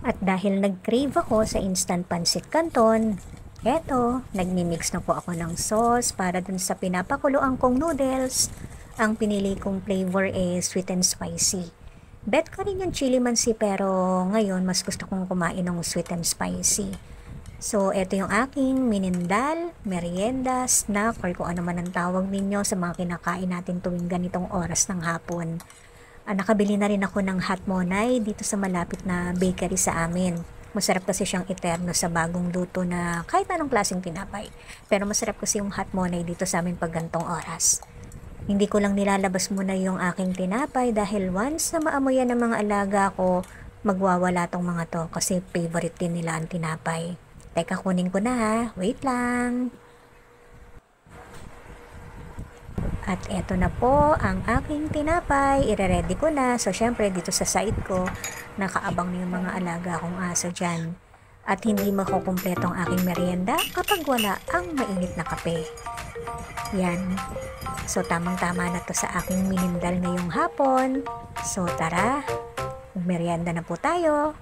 At dahil nag-crave ako sa instant pancit canton, eto, nagmi-mix na po ako ng sauce para dun sa pinapakuluan kong noodles. Ang pinili kong flavor is sweet and spicy. Bet ko rin yung chili mansi pero ngayon mas gusto kong kumain ng sweet and spicy. So, eto yung aking minindal, merienda, snack, or kung ano man ang tawag ninyo sa mga kinakain natin tuwing ganitong oras ng hapon. Nakabili na rin ako ng hot monay dito sa malapit na bakery sa amin. Masarap kasi siyang iterno sa bagong luto na kahit anong klaseng tinapay. Pero masarap kasi yung hot monay dito sa amin pag gantong oras. Hindi ko lang nilalabas muna yung aking tinapay dahil once na maamoy yan ng mga alaga ko, magwawala tong mga to kasi favorite din nila ang tinapay. Teka, kunin ko na ha. Wait lang. At eto na po ang aking tinapay. Ire-ready ko na. So, syempre, dito sa side ko, nakaabang na yung mga alaga kong aso dyan. At hindi makukumpleto ang aking merienda kapag wala ang mainit na kape. Yan. So, tamang-tama na to sa aking minindal ngayong hapon. So, tara, merienda na po tayo.